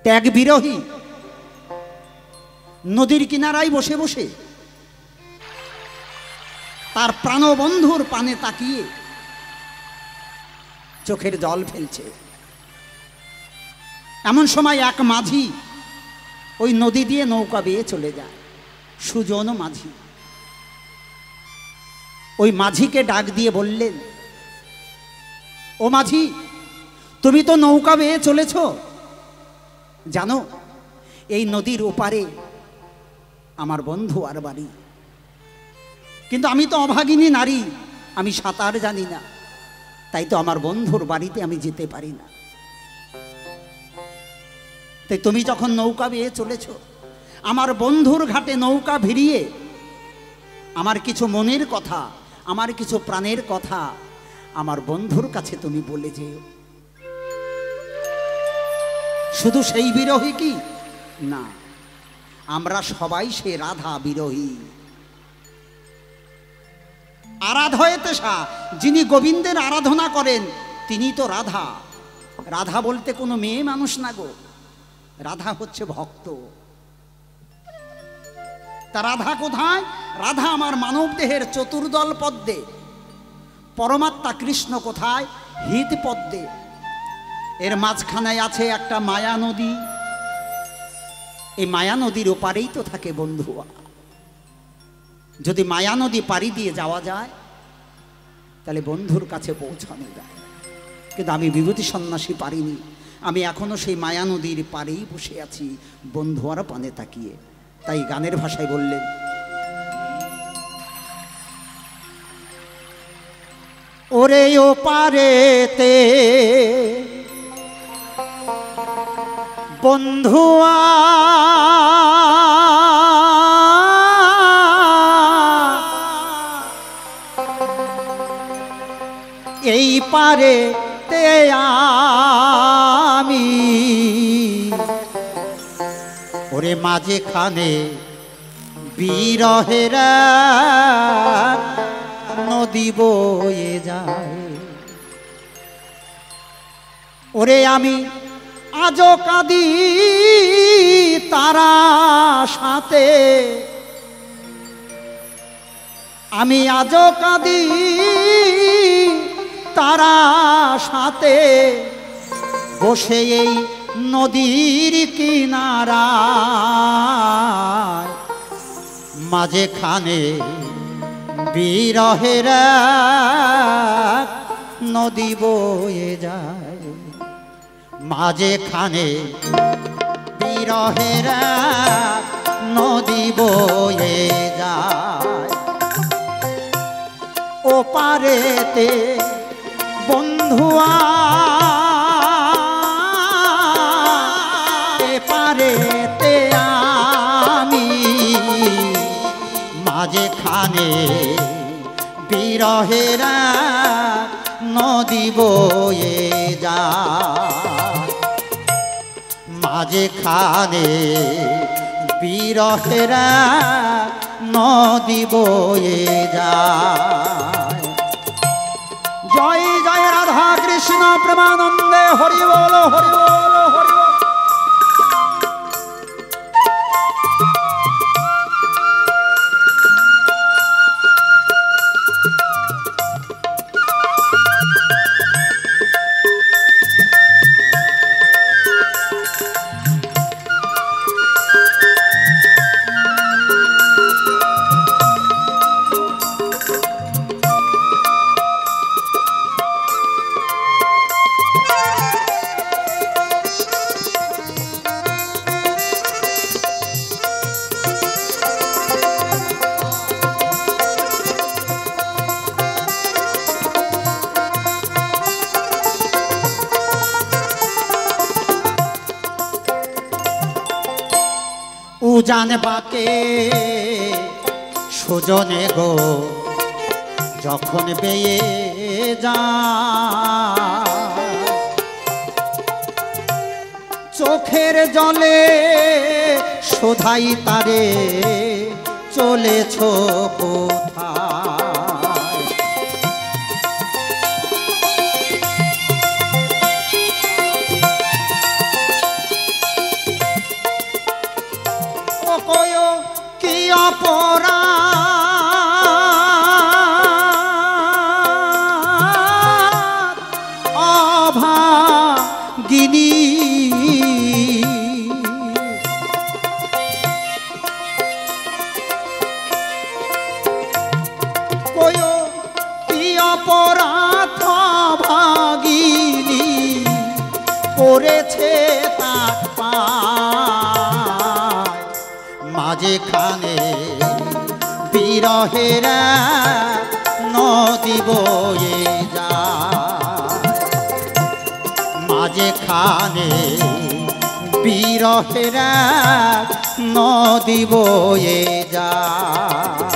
ত্যাগ বিরোহী নদীর কিনারায় বসে বসে তার প্রাণবন্ধুর পানে তাকিয়ে চোখের জল ফেলছে। এমন সময় এক মাঝি ওই নদী দিয়ে নৌকা বেয়ে চলে যায়, সুজন মাঝি। ওই মাঝিকে ডাক দিয়ে বললেন, ও মাঝি, তুমি তো নৌকা বেয়ে চলেছ, জানো এই নদীর ওপারে আমার বন্ধু আর বাড়ি, কিন্তু আমি তো অভাগিনী নারী, আমি সাঁতার জানি না, তাই তো আমার বন্ধুর বাড়িতে আমি যেতে পারি না। তাই তুমি যখন নৌকা বেয়ে চলেছ, আমার বন্ধুর ঘাটে নৌকা ভিড়িয়ে আমার কিছু মনের কথা, আমার কিছু প্রাণের কথা আমার বন্ধুর কাছে তুমি বলে যেও। শুধু সেই বিরোহী কি না, আমরা সবাই সে রাধা বিরোহী। আরাধয়েতেষা, যিনি গোবিন্দের আরাধনা করেন তিনি তো রাধা। রাধা বলতে কোনো মেয়ে মানুষ না গো, রাধা হচ্ছে ভক্ত। তা রাধা কোথায়? রাধা আমার মানব দেহের চতুর্দল পদ্মে। পরমাত্মা কৃষ্ণ কোথায়? হিত পদ্মে। এর মাঝখানে আছে একটা মায়া নদী, এই মায়া নদীর ওপারেই তো থাকে বন্ধুয়া। যদি মায়া নদী পাড়ি দিয়ে যাওয়া যায় তাহলে বন্ধুর কাছে পৌঁছানো যায়, কিন্তু আমি বিভূতি সন্ন্যাসী পারিনি। আমি এখনো সেই মায়া নদীর পাড়েই বসে আছি বন্ধুয়ার পানে তাকিয়ে। তাই গানের ভাষায় বললেন, ওরে ও পারেতে বন্ধুয়া এই পারেতে আমি, ওরে মাঝখানে বিরহের নদী বয়ে যায়। ওরে আমি আজও কাঁদি তারা সাথে, আমি আজও কাঁদি তারা সাথে, বসে এই নদীর কিনারায়, মাঝখানে বিরহের নদী বয়ে যায়। মাঝখানে বিরহের নদী বয়ে যায়। ও পারেতে বন্ধুয়া, এ পারেতে আমি, মাঝখানে বিরহের নদী বয়ে যায়। মাঝখানে বিরহের নদী বয়ে যায়। জয় জয় রাধা কৃষ্ণ প্রেমানন্দে, হরি বল হরি বল হরি বল। উজান বাকে সুজনে গো যখন বেয়ে যায়, চোখের জলে শোধাই তারে চলেছ কোথায়। অপরাধ অভাগিনী অপরাধ ভাগিনী করেছে তার পায় মাঝখানে বিরহের নদী বয়ে যায় মাঝখানে বিরহের নদী বয়ে যায়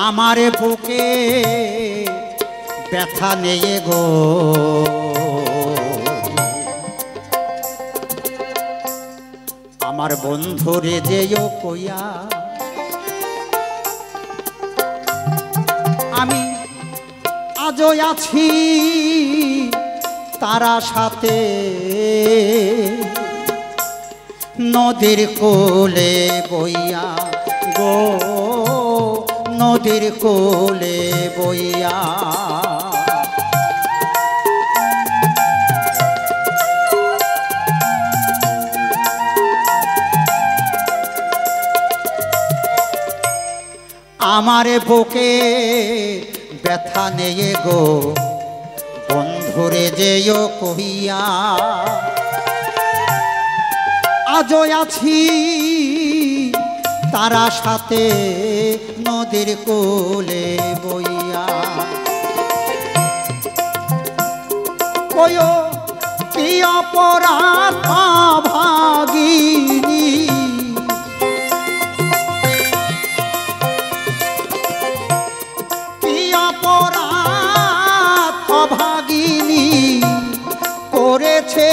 আমার বুকে ব্যথা নেই গো আমার বন্ধুরে যেও কইয়া আমি আজও আছি তারা সাথে নদীর কোলে বইয়া গো নদীর কোলে বইয়া আমার বুকে ব্যথা নেই গো বন্ধুরে যেও কহিয়া আজও আছি তারা সাথে নদীর কোলে বইয়া কয়ো কি অপরাধ ভাগিনী কি অপরাধ ভাগিনী করেছে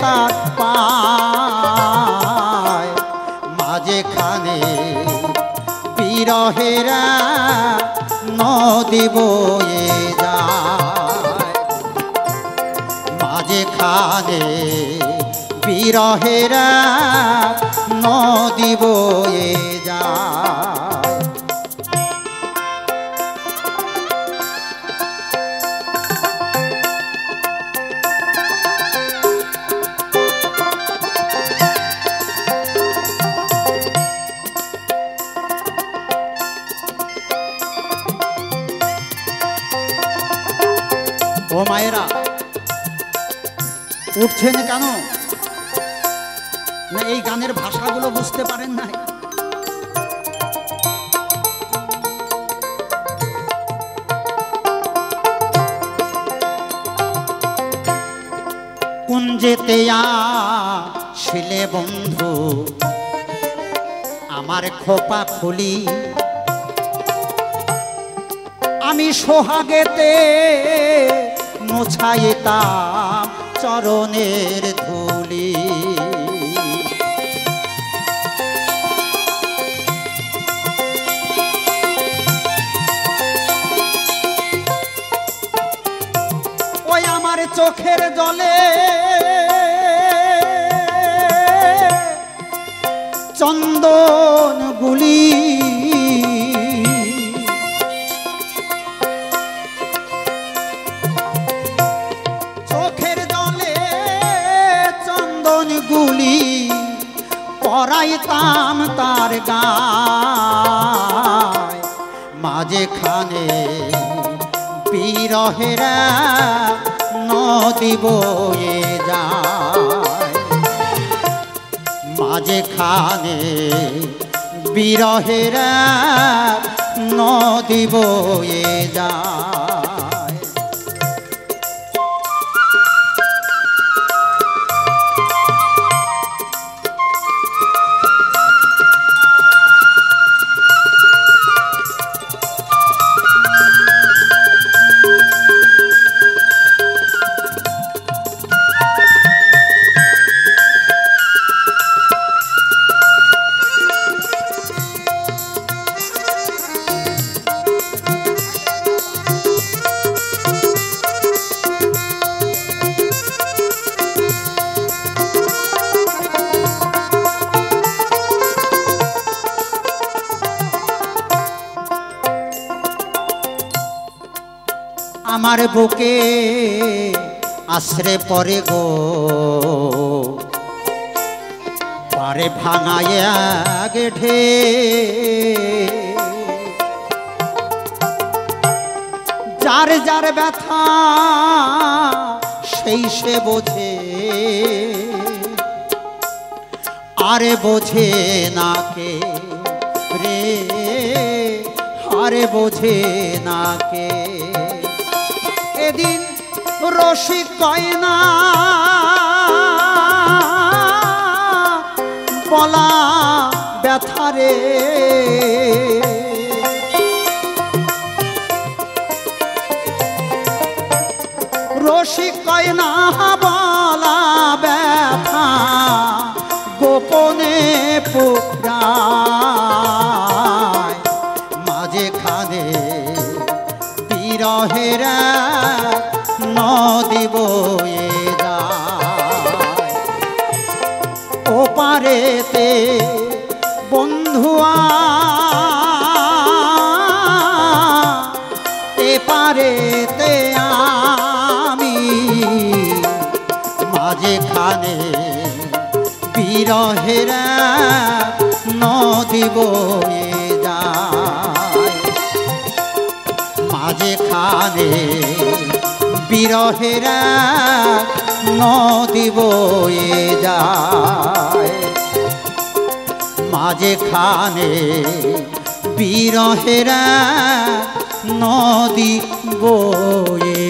তার পায় মাঝখানে বিরহের নদী বয়ে যায় মাঝখানে বিরহের নদী বয়ে যায় ও মায়েরা উঠছেন কেন না এই গানের ভাষাগুলো বুঝতে পারেন নাই কুঞ্জেতে আসিলে বন্ধু আমার খোপা খুলি আমি সোহাগেতে মোছাইতাম চরণের ধুলি ওই আমার চোখের জলে চন্দন গুলি পরাইতাম তার গায় মাঝখানে বিরহের নদী বয়ে যায় মাঝখানে বিরহের নদী বয়ে যায়। আমার বুকে আশ্রে পরে গো পারে ভাঙাইয়া গেঠে, যার যার ব্যথা সেই সে বোঝে, আরে বোঝে না কে রে, আরে বোঝে না কে। এদিন রসিক কয় না বলা ব্যথারে, রসিক কয় না বলা ব্যথা গোপনে পুরায়, মাঝখানে বিরহের নদী বয়ে যায়। ওপারেতে বন্ধুয়া এপারেতে আমি, মাঝখানে বিরহের নদী বয়ে যায়। মাঝখানে বিরহের নদী বয়ে যায়, মাঝখানে বিরহের নদী বয়ে